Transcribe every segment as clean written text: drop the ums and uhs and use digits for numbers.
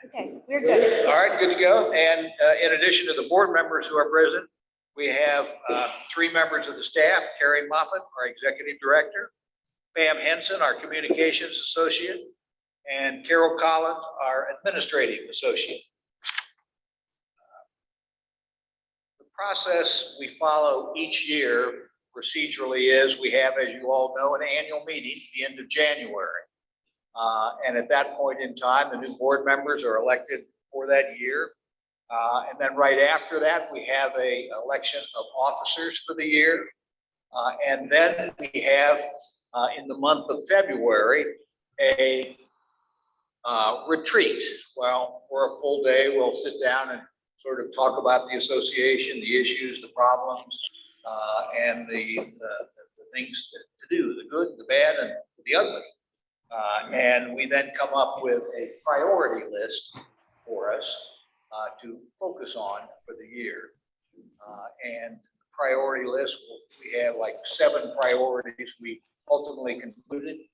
Okay, we're good. All right, good to go. And in addition to the board members who are present, we have 3 members of the staff: Carrie Moffett, our executive director; Pam Henson, our communications associate; and Carol Collins, our administrative associate. The process we follow each year procedurally is we have, as you all know, an annual meeting at the end of January. And at that point in time, the new board members are elected for that year. And then right after that, we have a election of officers for the year. And then we have, in the month of February, a retreat. Well, for a full day, we'll sit down and sort of talk about the association, the issues, the problems, and the things to do, the good, the bad, and the ugly. And we then come up with a priority list for us to focus on for the year. And the priority list, we have like 7 priorities we ultimately concluded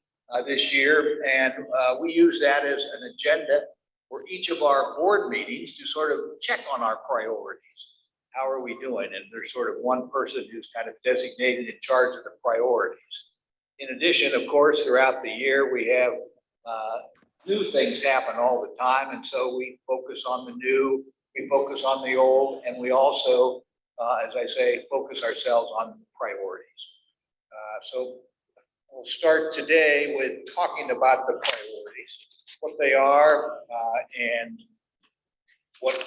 this year. And we use that as an agenda for each of our board meetings to sort of check on our priorities. How are we doing? And there's sort of one person who's kind of designated in charge of the priorities. In addition, of course, throughout the year, we have new things happen all the time. And so we focus on the new, we focus on the old, and we also, as I say, focus ourselves on priorities. So we'll start today with talking about the priorities, what they are, and what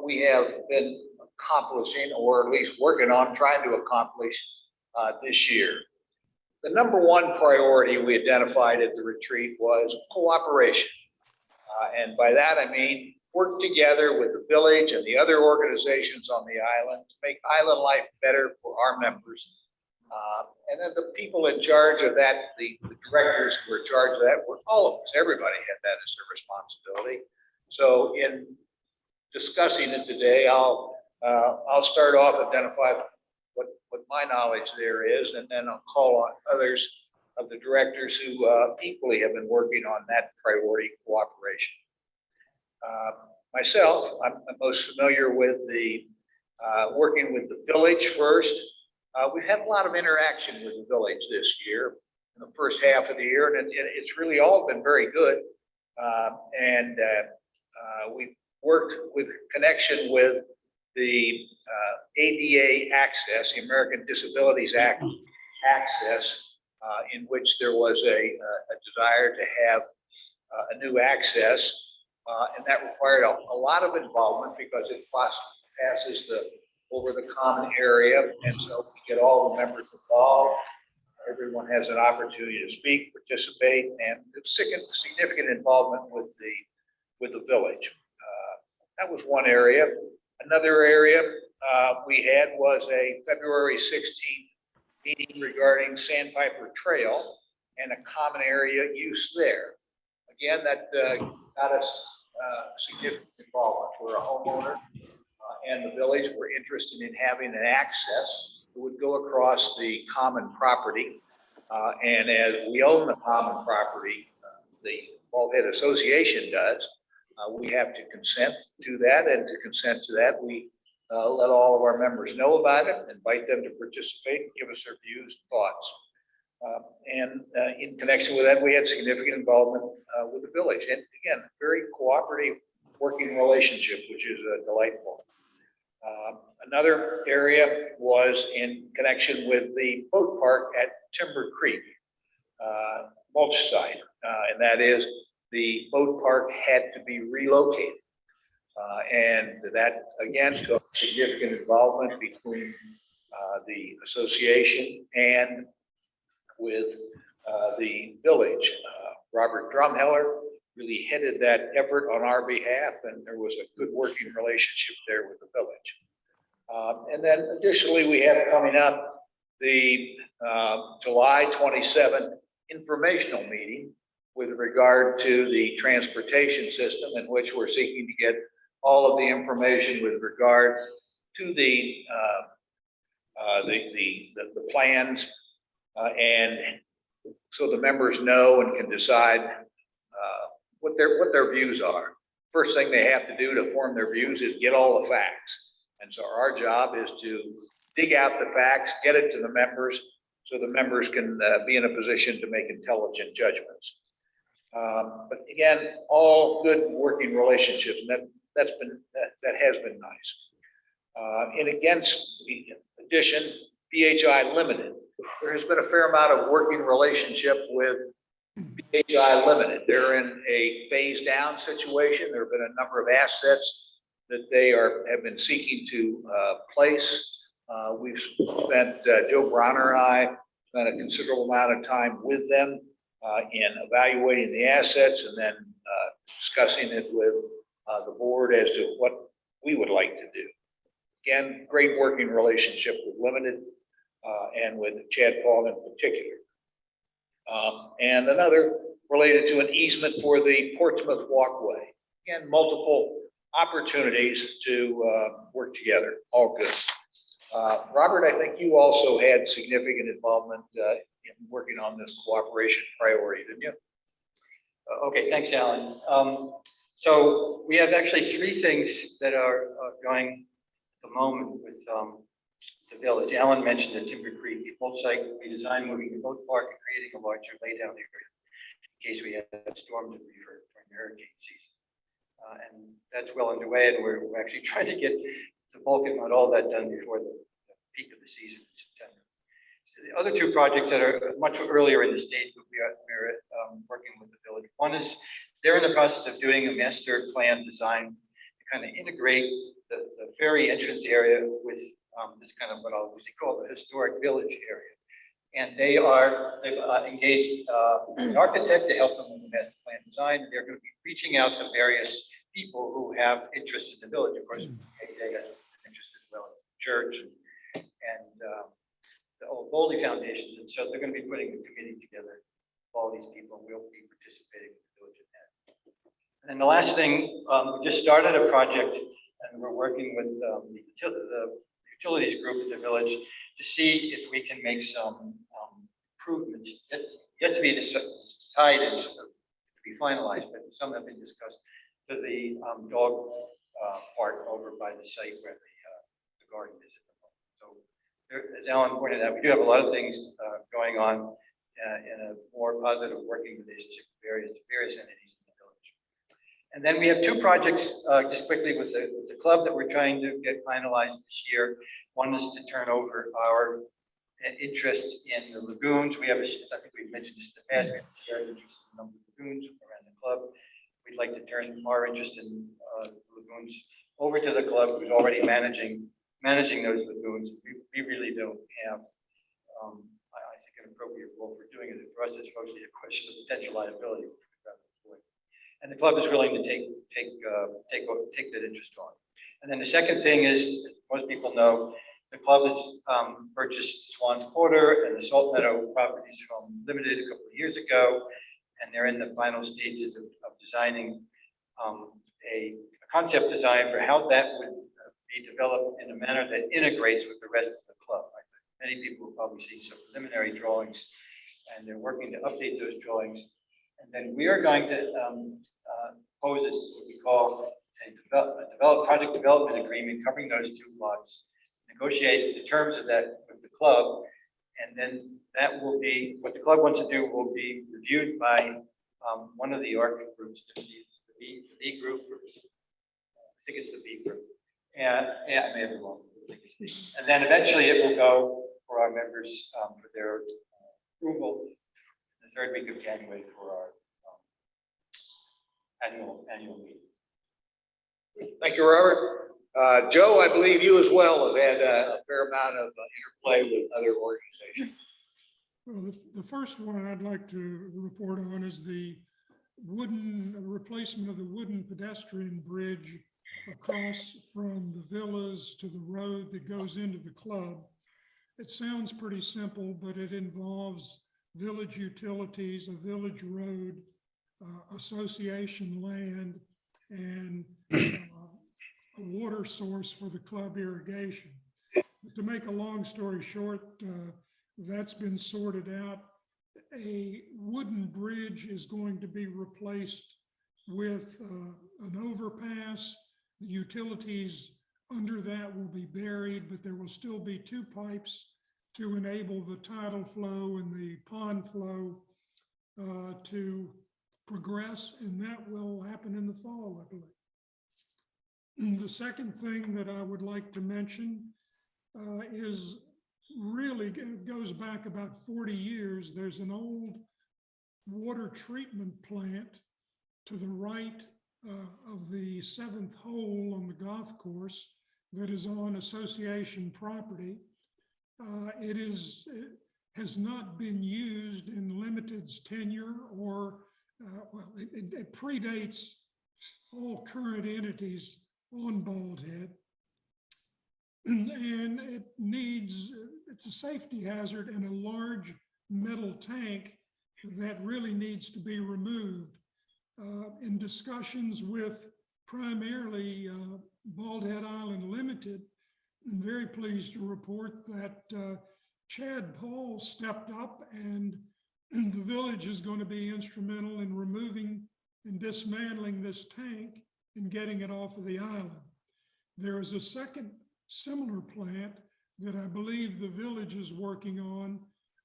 we have been accomplishing, or at least working on trying to accomplish this year. The number 1 priority we identified at the retreat was cooperation. And by that, I mean work together with the village and the other organizations on the island to make island life better for our members. And then the people in charge of that, the directors who were in charge of that, were all of us. Everybody had that as their responsibility. So in discussing it today, I'll start off, identify what my knowledge there is, and then I'll call on others of the directors who equally have been working on that priority, cooperation. Myself, I'm most familiar with the working with the village first. We've had a lot of interaction with the village this year, in the first half of the year, and it's really all been very good. We've worked with connection with the ADA access, the American Disabilities Act access, in which there was a desire to have a new access, and that required a lot of involvement because it passes over the common area, and so we get all the members involved. Everyone has an opportunity to speak, participate, and significant involvement with the village. That was one area. Another area we had was a February 16th meeting regarding Sandpiper Trail and a common area use there. Again, that got us significant involvement. We're a homeowner and the village were interested in having an access that would go across the common property. And as we own the common property, the Bulkhead Association does, we have to consent to that, and to consent to that, we let all of our members know about it, invite them to participate, give us their views, thoughts. And in connection with that, we had significant involvement with the village. And again, very cooperative working relationship, which is delightful. Another area was in connection with the boat park at Timber Creek, mulch site, and that is the boat park had to be relocated. And that, again, took significant involvement between the association and with the village. Robert Drumheller really headed that effort on our behalf, and there was a good working relationship there with the village. And then additionally, we have coming up the July 27th informational meeting with regard to the transportation system, in which we're seeking to get all of the information with regard to the plans, and so the members know and can decide what their views are. First thing they have to do to form their views is get all the facts. And so our job is to dig out the facts, get it to the members, so the members can be in a position to make intelligent judgments. But again, all good working relationships, and that has been nice. In addition, PHI Limited, there has been a fair amount of working relationship with PHI Limited. They're in a phase down situation. There have been a number of assets that they have been seeking to place. We've spent, Joe Bronner and I spent a considerable amount of time with them in evaluating the assets and then discussing it with the board as to what we would like to do. Again, great working relationship with Limited and with Chad Paul in particular. And another related to an easement for the Portsmouth Walkway. Again, multiple opportunities to work together, all good. Robert, I think you also had significant involvement in working on this cooperation priority, didn't you? Okay, thanks, Alan. So we have actually three things that are going at the moment with the village. Alan mentioned the Timber Creek boat site redesign, moving the boat park and creating a larger laydown area in case we have a storm debris during the hurricane season. And that's well underway, and we're actually trying to get the bulk, if not all, that done before the peak of the season in September. So the other two projects that are much earlier in the stage, but we're working with the village. One is they're in the process of doing a master plan design to kind of integrate the ferry entrance area with this kind of what I'll call the historic village area. And they've engaged an architect to help them with the master plan design. And they're going to be reaching out to various people who have interest in the village. Of course, they has interest as well as the church and the old Bowley Foundation. And so they're going to be putting a committee together of all these people. We'll be participating with the village in that. And then the last thing, we just started a project, and we're working with the utilities group at the village to see if we can make some improvements yet to be decided, to be finalized, but some have been discussed, to the dog park over by the site where the garden is at the moment. So there, as Alan pointed out, we do have a lot of things going on in a more positive working relationship with various entities in the village. And then we have two projects, just quickly, with the club that we're trying to get finalized this year. One is to turn over our interest in the lagoons. We have, I think we've mentioned this in the past, we have a shared interest in a number of lagoons around the club. We'd like to turn our interest in lagoons over to the club, who's already managing those lagoons. We really don't have, I think, an appropriate role for doing it. For us, it's mostly a question of potential liability. And the club is willing to take that interest on. And then the second thing is, as most people know, the club has purchased Swan's Quarter and the Salt Meadow properties from Limited a couple of years ago, and they're in the final stages of designing a concept design for how that would be developed in a manner that integrates with the rest of the club. Many people will probably see some preliminary drawings, and they're working to update those drawings. And then we are going to pose what we call a project development agreement covering those two lots, negotiate the terms of that with the club, and then that will be, what the club wants to do will be reviewed by one of the ARC groups, the B group, I think it's the B group. Yeah, I may have been wrong. And then eventually it will go for our members for their approval the third week of January for our annual meeting. Thank you, Robert. Joe, I believe you as well have had a fair amount of interplay with other organizations. Well, the first one I'd like to report on is the replacement of the wooden pedestrian bridge across from the villas to the road that goes into the club. It sounds pretty simple, but it involves village utilities, a village road, association land, and a water source for the club irrigation. But to make a long story short, that's been sorted out. A wooden bridge is going to be replaced with an overpass. The utilities under that will be buried, but there will still be two pipes to enable the tidal flow and the pond flow to progress, and that will happen in the fall, I believe. And the second thing that I would like to mention is really goes back about 40 years. There's an old water treatment plant to the right of the seventh hole on the golf course that is on association property. It has not been used in Limited's tenure, or well, it predates all current entities on Bald Head. And it needs, it's a safety hazard and a large metal tank that really needs to be removed. In discussions with primarily Bald Head Island Limited, I'm very pleased to report that Chad Paul stepped up, and the village is going to be instrumental in removing and dismantling this tank and getting it off of the island. There is a second similar plant that I believe the village is working on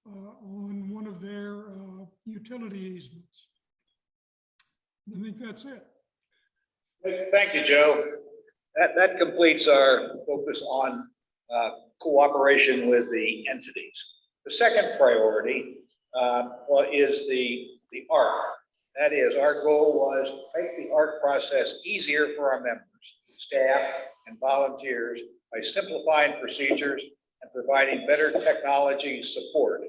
one of their utility easements. I think that's it. Thank you, Joe. That completes our focus on cooperation with the entities. The second priority is the ARC. That is, our goal was to make the ARC process easier for our members, staff, and volunteers by simplifying procedures and providing better technology support.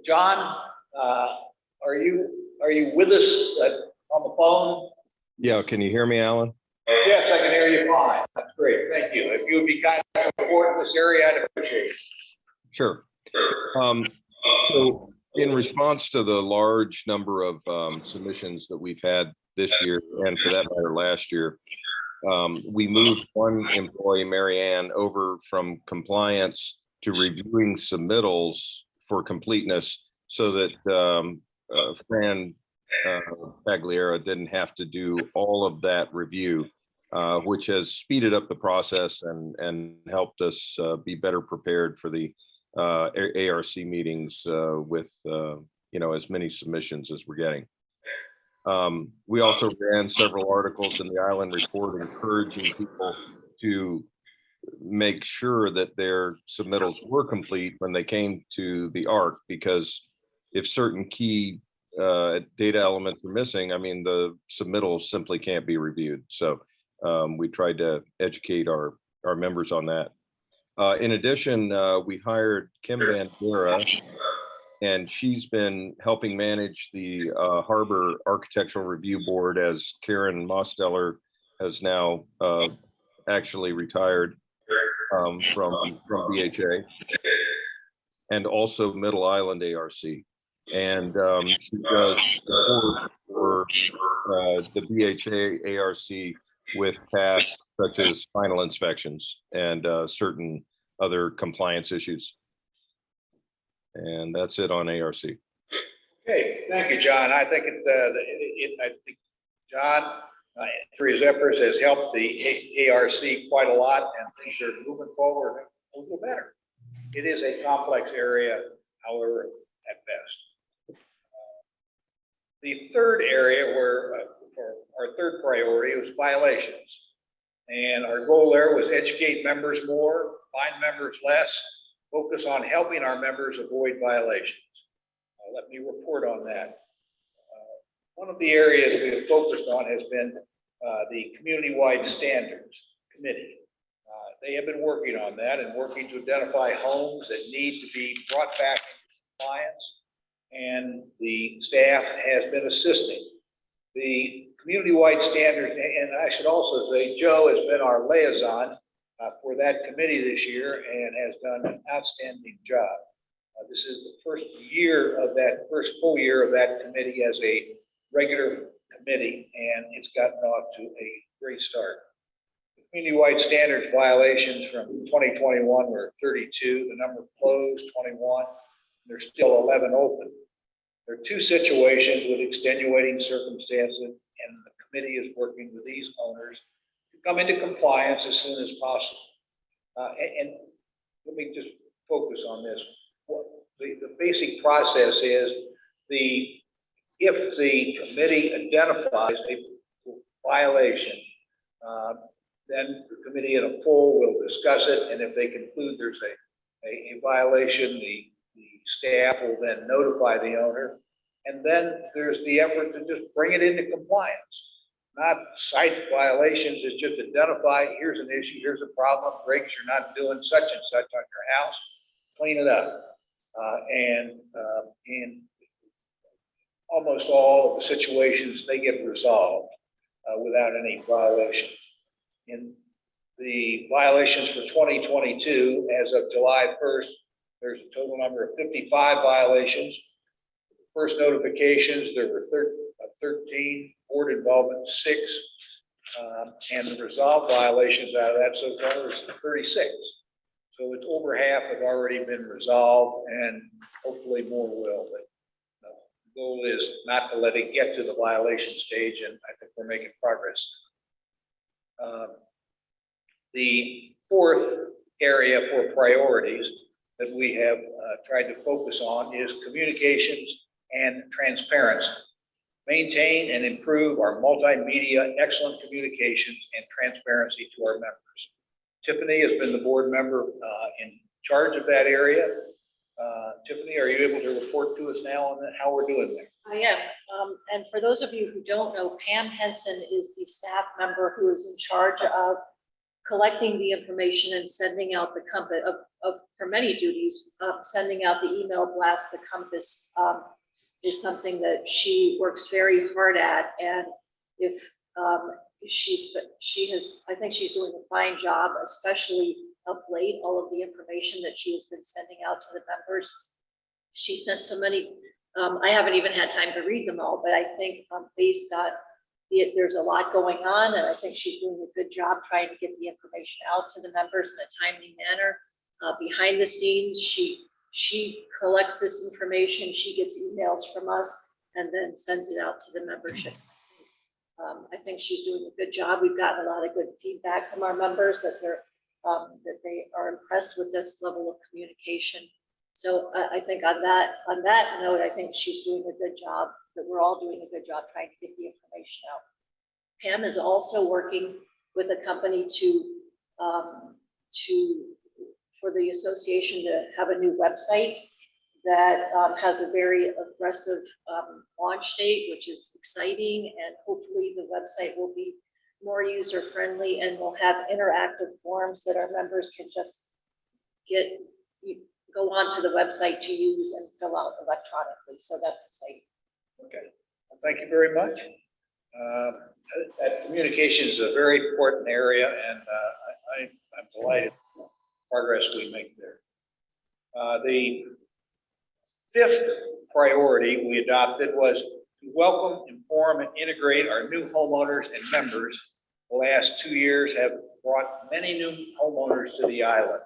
John, are you with us on the phone? Yeah, can you hear me, Alan? Yes, I can hear you fine. That's great. Thank you. If you would be kind of support in this area, I'd appreciate it. Sure. So in response to the large number of submissions that we've had this year, and for that matter, last year, we moved one employee, Mary Ann, over from compliance to reviewing submittals for completeness, so that Fran Pagliera didn't have to do all of that review, which has speeded up the process and helped us be better prepared for the ARC meetings with as many submissions as we're getting. We also ran several articles in the Island Report encouraging people to make sure that their submittals were complete when they came to the ARC, because if certain key data elements are missing, I mean, the submittal simply can't be reviewed. So we tried to educate our members on that. In addition, we hired Kim Van Dera, and she's been helping manage the Harbor Architectural Review Board, as Karen Mosteller has now actually retired from BHA, and also Middle Island ARC. And she does support for the BHA ARC with tasks such as final inspections and certain other compliance issues. And that's it on ARC. Okay, thank you, John. I think John, through his efforts, has helped the ARC quite a lot, and things are moving forward a little better. It is a complex area, however, at best. The third area for our third priority was violations. And our goal there was educate members more, fine members less, focus on helping our members avoid violations. Let me report on that. One of the areas we have focused on has been the community-wide standards committee. They have been working on that and working to identify homes that need to be brought back into compliance, and the staff has been assisting. The community-wide standards, and I should also say, Joe has been our liaison for that committee this year and has done an outstanding job. This is the first full year of that committee as a regular committee, and it's gotten off to a great start. The community-wide standards violations from 2021 were 32. The number closed 21. There's still 11 open. There are two situations with extenuating circumstances and the committee is working with these owners to come into compliance as soon as possible. And let me just focus on this. The basic process is if the committee identifies a violation, then the committee in a full will discuss it, and if they conclude there's a violation, the staff will then notify the owner, and then there's the effort to just bring it into compliance. Not cite violations, it's just identify, here's an issue, here's a problem, Briggs, you're not doing such and such on your house, clean it up. And almost all of the situations, they get resolved without any violation. In the violations for 2022, as of July 1st, there's a total number of 55 violations. First notifications, there were 13, board involvement 6, and the resolved violations out of that so far is 36. So it's over half have already been resolved, and hopefully more will. But the goal is not to let it get to the violation stage, and I think we're making progress. The fourth area for priorities that we have tried to focus on is communications and transparency. Maintain and improve our multimedia, excellent communications and transparency to our members. Tiffany has been the board member in charge of that area. Tiffany, are you able to report to us now on how we're doing there? I am. And for those of you who don't know, Pam Henson is the staff member who is in charge of collecting the information and sending out the compass of her many duties. Sending out the email blast, the compass is something that she works very hard at. And if I think she's doing a fine job, especially of late, all of the information that she has been sending out to the members. She sent so many, I haven't even had time to read them all, but I think based on there's a lot going on, and I think she's doing a good job trying to get the information out to the members in a timely manner. Behind the scenes, she collects this information, she gets emails from us, and then sends it out to the membership. I think she's doing a good job. We've gotten a lot of good feedback from our members that they are impressed with this level of communication. So I think on that note, I think she's doing a good job, that we're all doing a good job trying to get the information out. Pam is also working with a company for the association to have a new website that has a very aggressive launch date, which is exciting, and hopefully the website will be more user friendly and will have interactive forms that our members can just go onto the website to use and fill out electronically. So that's exciting. Okay, well, thank you very much. That communication is a very important area, and I'm delighted with the progress we make there. The fifth priority we adopted was to welcome, inform, and integrate our new homeowners and members. The last 2 years have brought many new homeowners to the island.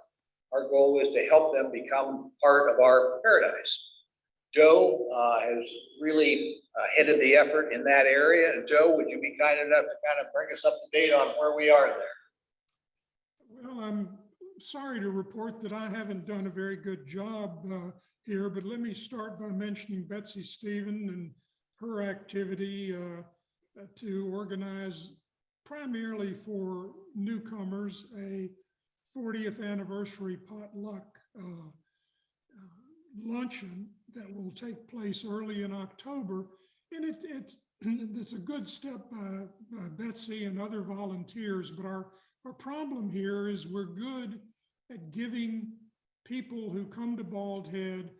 Our goal is to help them become part of our paradise. Joe has really headed the effort in that area. And Joe, would you be kind enough to kind of bring us up to date on where we are there? Well, I'm sorry to report that I haven't done a very good job here, but let me start by mentioning Betsy Stephen and her activity to organize, primarily for newcomers, a 40th anniversary potluck luncheon that will take place early in October. And it's a good step by Betsy and other volunteers, but our problem here is we're good at giving people who come to Bald Head,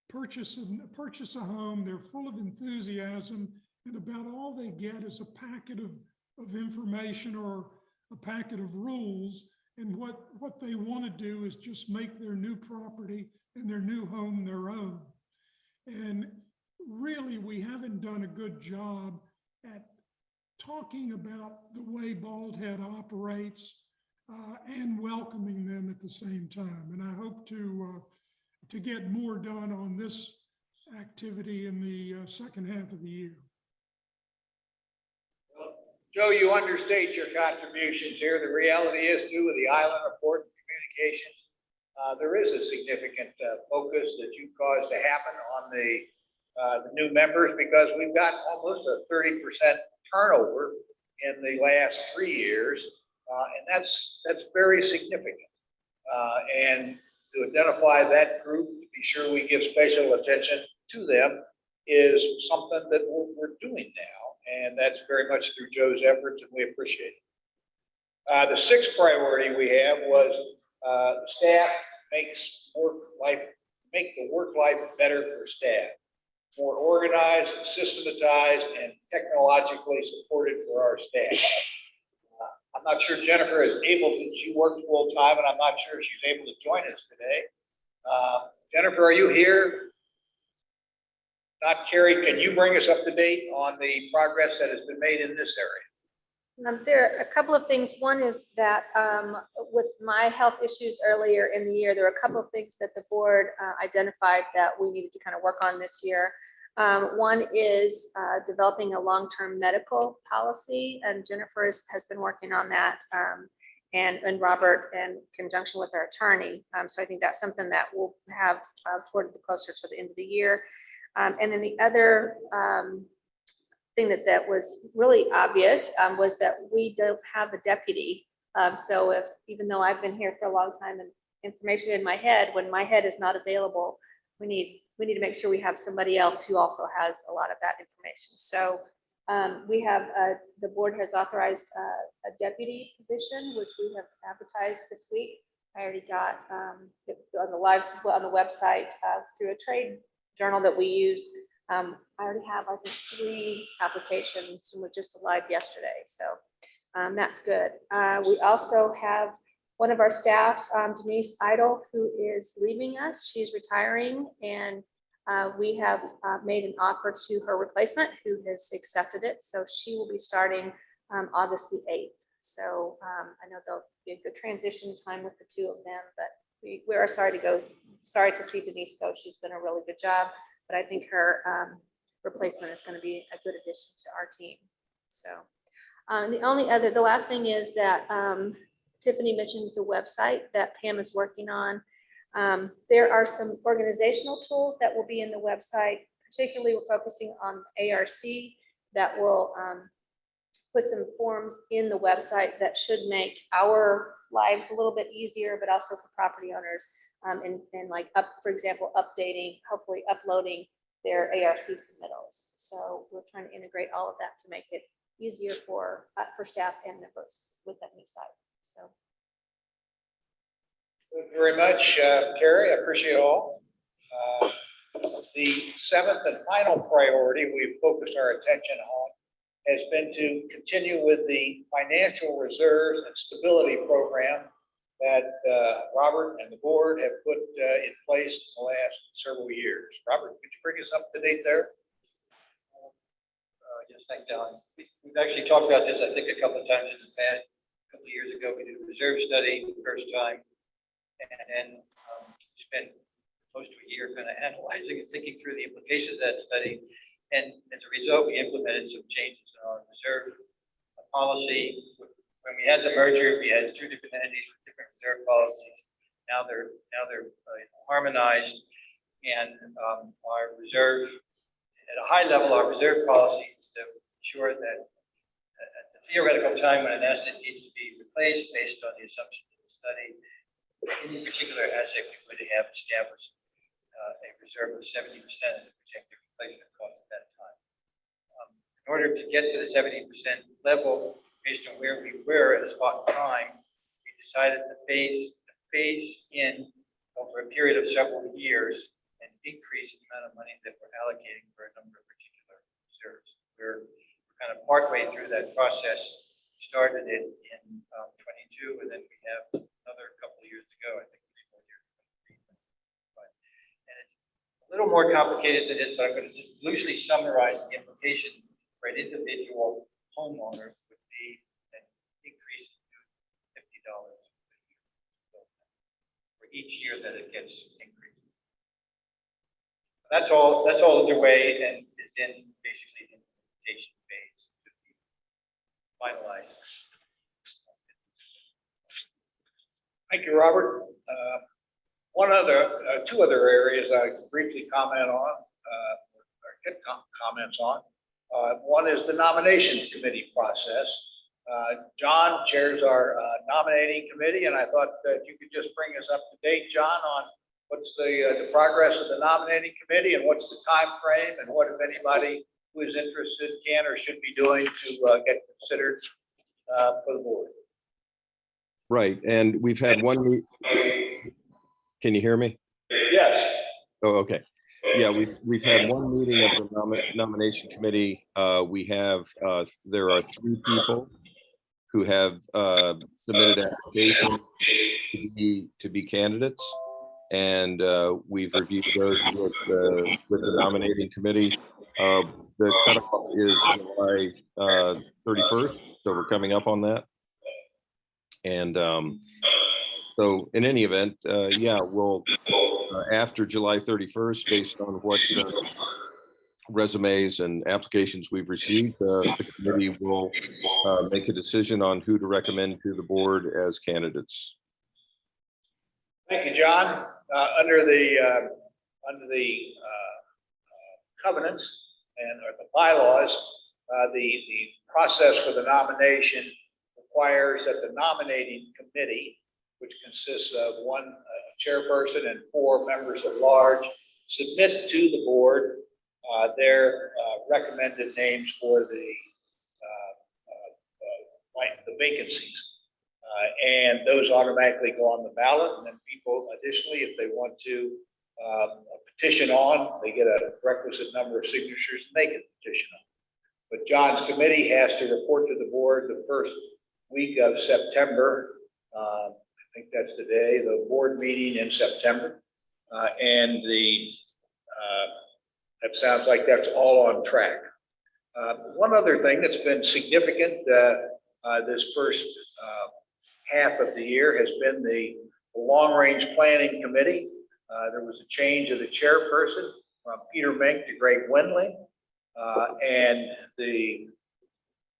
purchase a home, they're full of enthusiasm, and about all they get is a packet of information or a packet of rules. And what they want to do is just make their new property and their new home their own. And really, we haven't done a good job at talking about the way Bald Head operates and welcoming them at the same time. And I hope to get more done on this activity in the second half of the year. Joe, you understate your contributions here. The reality is too, with the island report and communications, there is a significant focus that you caused to happen on the new members, because we've got almost a 30% turnover in the last 3 years, and that's very significant. And to identify that group, to be sure we give special attention to them, is something that we're doing now, and that's very much through Joe's efforts, and we appreciate it. The sixth priority we have was staff make the work life better for staff, more organized, systematized, and technologically supported for our staff. I'm not sure Jennifer is able to, she works full time, and I'm not sure she's able to join us today. Jennifer, are you here? Not Carrie, can you bring us up to date on the progress that has been made in this area? There are a couple of things. One is that with my health issues earlier in the year, there were a couple of things that the board identified that we needed to kind of work on this year. One is developing a long-term medical policy, and Jennifer has been working on that, and Robert in conjunction with our attorney. So I think that's something that we'll have toward the closer to the end of the year. And then the other thing that was really obvious was that we don't have a deputy. So even though I've been here for a long time and information in my head, when my head is not available, we need to make sure we have somebody else who also has a lot of that information. So we have, the board has authorized a deputy position, which we have advertised this week. I already got it on the website through a trade journal that we use. I already have, I think, 3 applications, and we just applied yesterday. So that's good. We also have one of our staff, Denise Idle, who is leaving us. She's retiring, and we have made an offer to her replacement, who has accepted it. So she will be starting August the 8th. So I know there'll be a good transition time with the 2 of them, but we are sorry to see Denise go. She's done a really good job, but I think her replacement is going to be a good addition to our team. So the last thing is that Tiffany mentioned the website that Pam is working on. There are some organizational tools that will be in the website. Particularly, we're focusing on ARC that will put some forms in the website that should make our lives a little bit easier, but also for property owners. And like for example, hopefully uploading their ARC submittals. So we're trying to integrate all of that to make it easier for staff and members with that new site. So. Thank you very much, Carrie. I appreciate it all. The 7th and final priority we've focused our attention on has been to continue with the financial reserves and stability program that Robert and the board have put in place in the last several years. Robert, could you bring us up to date there? Yes, thanks, Alan. We've actually talked about this, I think, a couple of times in the past. A couple of years ago, we did a reserve study the first time, and then spent close to a year kind of analyzing and thinking through the implications of that study. And as a result, we implemented some changes in our reserve policy. When we had the merger, we had 2 different entities with different reserve policies. Now they're harmonized, and our reserve, at a high level, our reserve policy is to ensure that at the theoretical time when an asset needs to be replaced based on the assumptions of the study, any particular asset we would have established a reserve of 70% of the projected replacement cost at that time. In order to get to the 70% level, based on where we were at a spot in time, we decided to phase in over a period of several years and increase the amount of money that we're allocating for a number of particular reserves. We're kind of partway through that process. Started it in 22, and then we have another couple of years to go. I think 3 more years. And it's a little more complicated than this, but I'm going to just loosely summarize the implication for an individual homeowner would be an increase to $50 for each year that it gets increased. That's all underway and is in basically the implementation phase. finalize. Thank you, Robert. Two other areas I briefly comment on, or get comments on. One is the nomination committee process. John chairs our nominating committee, and I thought that you could just bring us up to date, John, on what's the progress of the nominating committee and what's the time frame and what, if anybody who is interested can or should be doing to get considered for the board. Right, and we've had one. Can you hear me? Yes. Oh, okay. Yeah, we've had one meeting of the nomination committee. We have there are 3 people who have submitted applications to be candidates, and we've reviewed those with the nominating committee. The cutoff is July 31st, so we're coming up on that. And so in any event, yeah, we'll after July 31st, based on what resumes and applications we've received, the committee will make a decision on who to recommend to the board as candidates. Thank you, John. Under the covenants or the bylaws, the process for the nomination requires that the nominating committee, which consists of 1 chairperson and 4 members at large, submit to the board their recommended names for the vacancies. And those automatically go on the ballot, and then people additionally, if they want to petition on, they get a requisite number of signatures and they can petition on. But John's committee has to report to the board the first week of September. I think that's the day, the board meeting in September. And that sounds like that's all on track. One other thing that's been significant this first half of the year has been the long-range planning committee. There was a change of the chairperson from Peter Mink to Greg Wendling. And the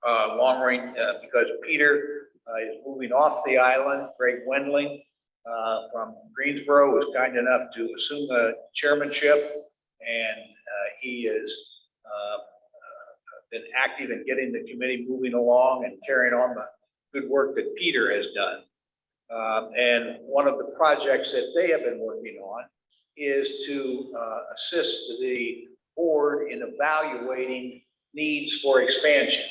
long-range, because Peter is moving off the island, Greg Wendling from Greensboro was kind enough to assume the chairmanship, and he has been active in getting the committee moving along and carrying on the good work that Peter has done. And one of the projects that they have been working on is to assist the board in evaluating needs for expansion.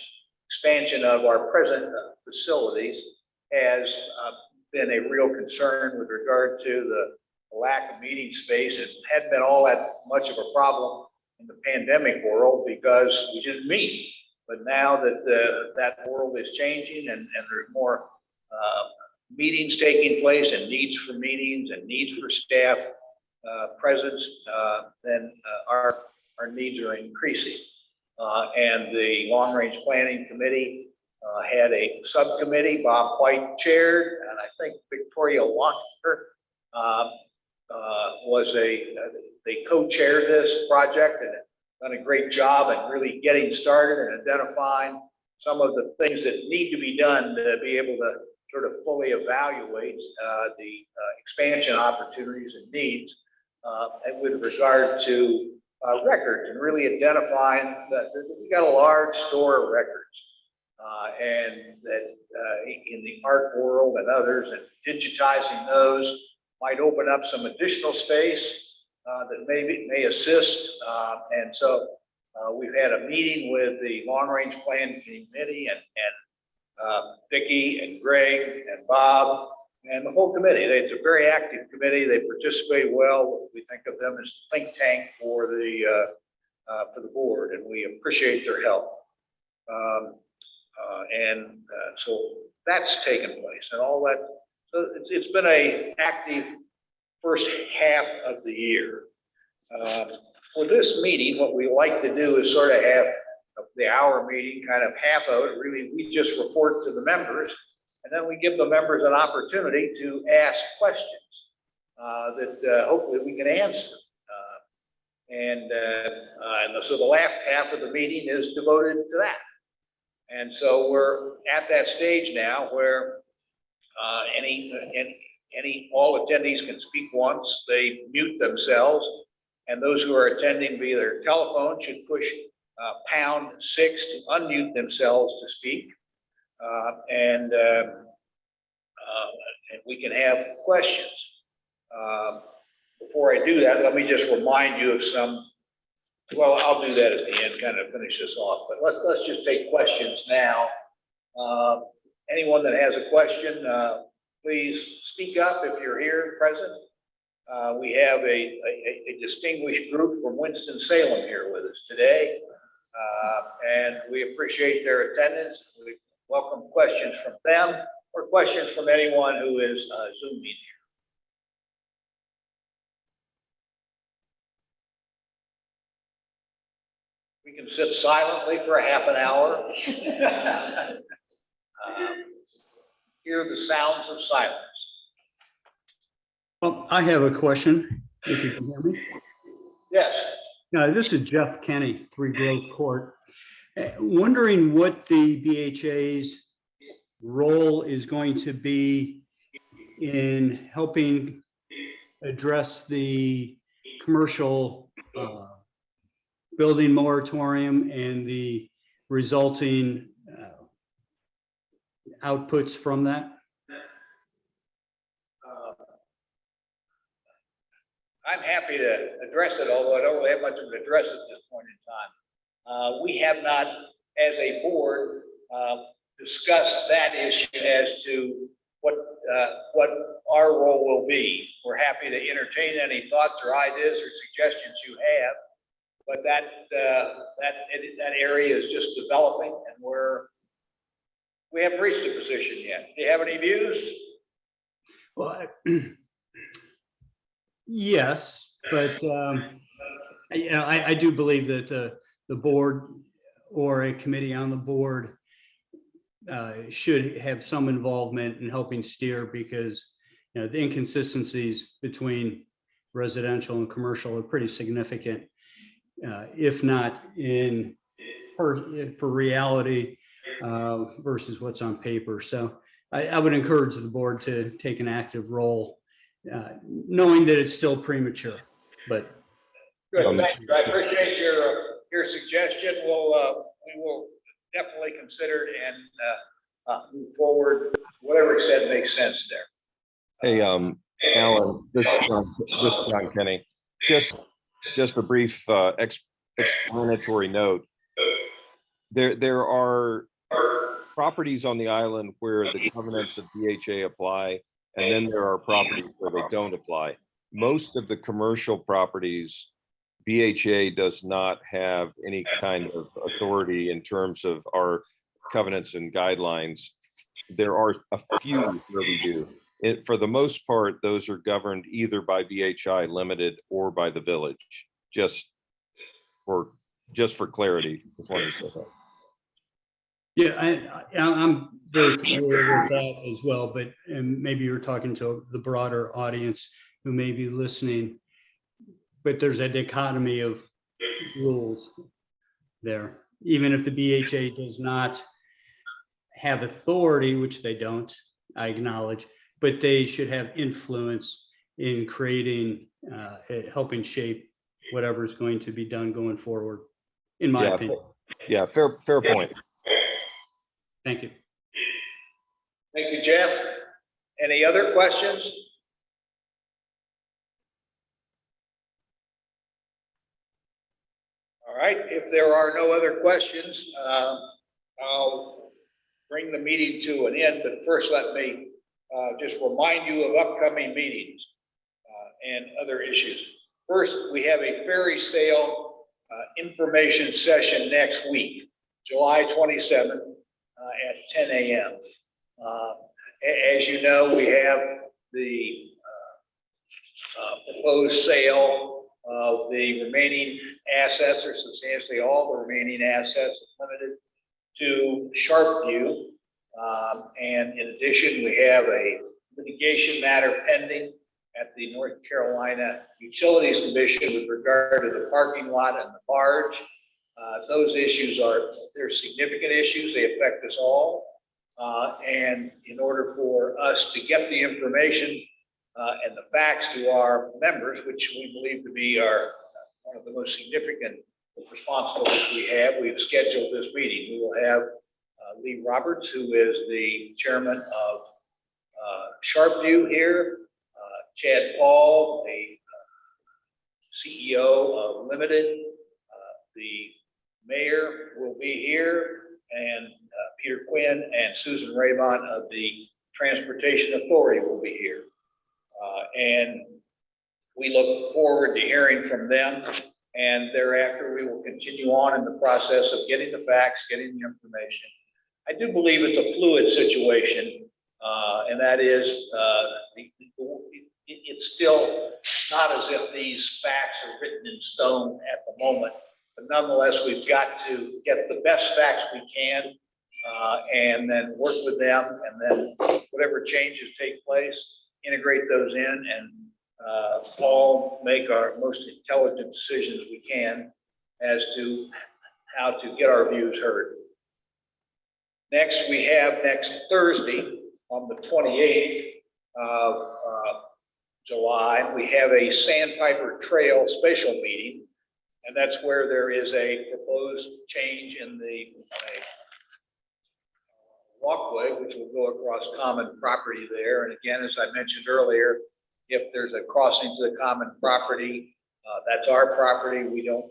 Expansion of our present facilities has been a real concern with regard to the lack of meeting space. It hadn't been all that much of a problem in the pandemic world because we didn't meet. But now that that world is changing and there's more meetings taking place and needs for meetings and needs for staff presence, then our needs are increasing. And the Long Range Planning Committee had a subcommittee, Bob White chaired, and I think Victoria Walker they co-chaired this project and done a great job at really getting started and identifying some of the things that need to be done to be able to sort of fully evaluate the expansion opportunities and needs and with regard to records and really identifying that we got a large store of records and that in the art world and others, and digitizing those might open up some additional space that may assist. And so we've had a meeting with the Long Range Plan Committee and Vicki and Greg and Bob and the whole committee. It's a very active committee. They participate well. We think of them as think tank for the board, and we appreciate their help. So that's taken place and all that. So it's been a active first half of the year. For this meeting, what we like to do is sort of have the hour meeting, kind of half of it, really, we just report to the members, and then we give the members an opportunity to ask questions that hopefully we can answer. And so the last half of the meeting is devoted to that. And so we're at that stage now where all attendees can speak once, they mute themselves, and those who are attending via their telephone should push #6 to unmute themselves to speak. And we can have questions. Before I do that, let me just remind you of some, well, I'll do that at the end, kind of finish this off, but let's just take questions now. Anyone that has a question, please speak up if you're here present. We have a distinguished group from Winston-Salem here with us today, and we appreciate their attendance. We welcome questions from them or questions from anyone who is Zooming here. We can sit silently for a half an hour. Hear the sounds of silence. Well, I have a question, if you can hear me. Yes. This is Jeff Kenny, 3 Grove Court. Wondering what the BHA's role is going to be in helping address the commercial building moratorium and the resulting outputs from that? I'm happy to address it, although I don't really have much of an address at this point in time. We have not, as a board, discussed that issue as to what our role will be. We're happy to entertain any thoughts or ideas or suggestions you have, but that area is just developing, and we haven't reached a position yet. Do you have any views? Well, yes, but I do believe that the board or a committee on the board should have some involvement in helping steer, because the inconsistencies between residential and commercial are pretty significant, if not for reality versus what's on paper. So I would encourage the board to take an active role, knowing that it's still premature, but. Good, thank you. I appreciate your suggestion. We will definitely consider it and move forward, whatever extent makes sense there. Hey, Alan, this is John Kenny. Just a brief explanatory note. There are properties on the island where the covenants of BHA apply, and then there are properties where they don't apply. Most of the commercial properties, BHA does not have any kind of authority in terms of our covenants and guidelines. There are a few where we do. For the most part, those are governed either by BHI Limited or by the village. Just for clarity, just wanted to say that. Yeah, I'm very familiar with that as well, but maybe you're talking to the broader audience who may be listening, but there's a dichotomy of rules there. Even if the BHA does not have authority, which they don't, I acknowledge, but they should have influence in creating, helping shape whatever's going to be done going forward, in my opinion. Yeah, fair point. Thank you. Thank you, Jeff. Any other questions? All right, if there are no other questions, I'll bring the meeting to an end, but first let me just remind you of upcoming meetings and other issues. First, we have a ferry sale information session next week, July 27th at 10 a.m. As you know, we have the proposed sale of the remaining assets, or substantially all the remaining assets, limited to Sharpview. And in addition, we have a litigation matter pending at the North Carolina Utilities Commission with regard to the parking lot and the barge. Those issues they're significant issues. They affect us all. And in order for us to get the information and the facts to our members, which we believe to be one of the most significant responsibilities we have, we've scheduled this meeting. We will have Lee Roberts, who is the chairman of Sharpview here, Chad Paul, the CEO of Limited, the mayor will be here, and Peter Quinn and Susan Raybon of the Transportation Authority will be here. And we look forward to hearing from them, and thereafter we will continue on in the process of getting the facts, getting the information. I do believe it's a fluid situation, and that is, it's still not as if these facts are written in stone at the moment, but nonetheless, we've got to get the best facts we can, and then work with them, and then whatever changes take place, integrate those in, and all make our most intelligent decisions we can as to how to get our views heard. Next, we have next Thursday on the 28th of July, we have a Sandpiper Trail spatial meeting, and that's where there is a proposed change in the walkway, which will go across common property there. And again, as I mentioned earlier, if there's a crossing to the common property, that's our property. We at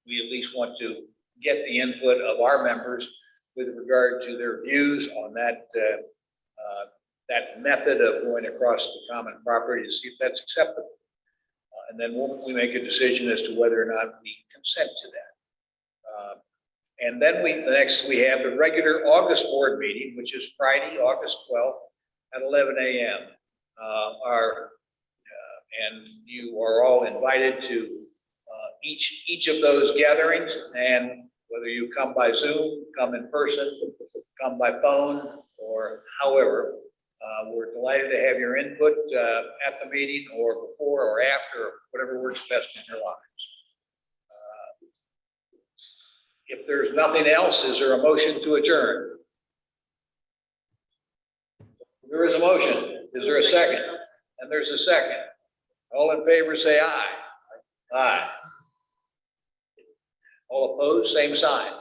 least want to get the input of our members with regard to their views on that method of going across the common property to see if that's acceptable. And then we make a decision as to whether or not we consent to that. And then next we have the regular August board meeting, which is Friday, August 12th at 11 a.m. And you are all invited to each of those gatherings, and whether you come by Zoom, come in person, come by phone, or however, we're delighted to have your input at the meeting or before or after, whatever works best in your lives. If there's nothing else, is there a motion to adjourn? There is a motion. Is there a second? And there's a second. All in favor, say aye. Aye. All opposed, same sign.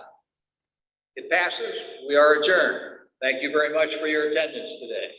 It passes. We are adjourned. Thank you very much for your attendance today.